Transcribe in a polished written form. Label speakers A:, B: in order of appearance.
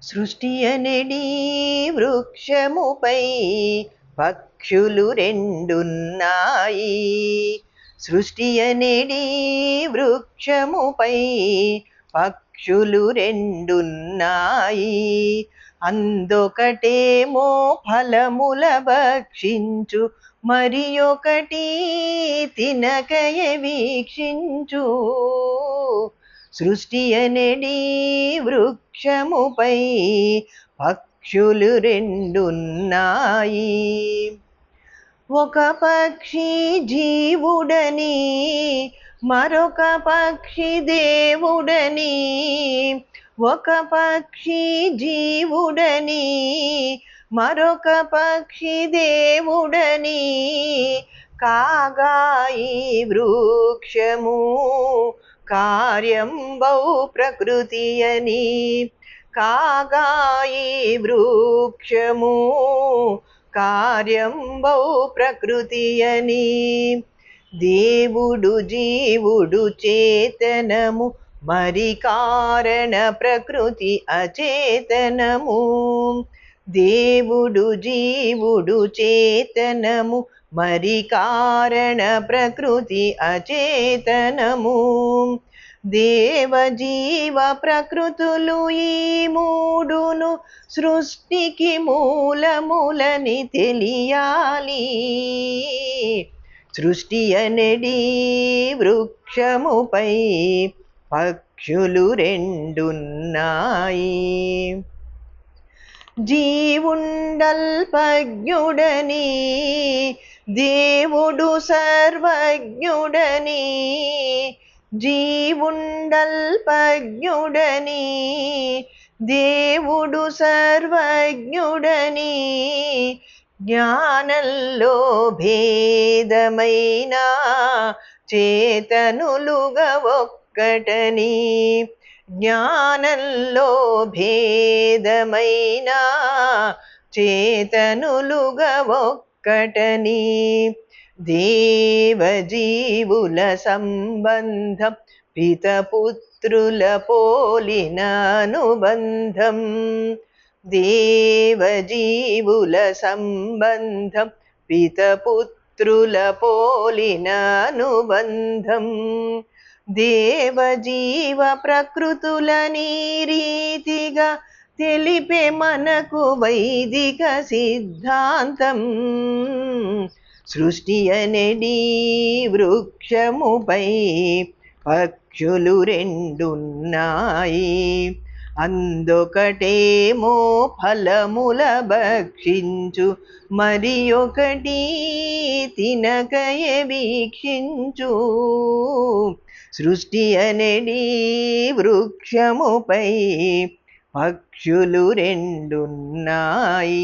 A: సృష్టి అనేడి వృక్షముపై పక్షులు రెండున్నాయి. సృష్టి అనేడి వృక్షముపై పక్షులు రెండున్నాయి. అందొకటేమో ఫలముల భక్షించు, మరి ఒకటి తినకయ వీక్షించు. సృష్టి అనేడి వృక్షముపై పక్షులు రెండున్నాయి. ఒక పక్షి జీవుడని, మరొక పక్షి దేవుడని. ఒక పక్షి జీవుడని, మరొక పక్షి దేవుడని. కాగా ఈ వృక్షము కార్యంబౌ ప్రకృతి అని. కాగా ఈ వృక్షము కార్యంబౌ ప్రకృతి అని. దేవుడు జీవుడు చేతనము, మరి కారణ ప్రకృతి అచేతనము. దేవుడు జీవుడు చేతనము, మరి కారణ ప్రకృతి అచేతనము. దేవ జీవ ప్రకృతులు ఈ మూడును సృష్టికి మూలములని తెలియాలి. సృష్టి అనేడి వృక్షముపై పక్షులు రెండున్నాయి. జీవుండల్పజ్ఞుడని, దేవుడు సర్వజ్ఞుడని. జీవుండల్పజ్ఞుడని, దేవుడు సర్వజ్ఞుడని. జ్ఞానంలో భేదమైన చేతనులుగా ఒక్కటని. జ్ఞానంలో భేదమైన చేతనులుగా ఒక్కటని. దేవజీవుల సంబంధం పితపుత్రుల పోలిన అనుబంధం. దేవజీవుల సంబంధం పితపుత్రుల పోలిన అనుబంధం. దేవజీవ ప్రకృతులని రీతిగా తెలిపే మనకు వైదిక సిద్ధాంతం. సృష్టి అనేడి వృక్షముపై పక్షులు రెండున్నాయి. అందొకటేమో ఫలముల భక్షించు, మరి ఒకటి తినకయ వీక్షించు. సృష్టి అనేడి వృక్షముపై పక్షులు రెండున్నాయి.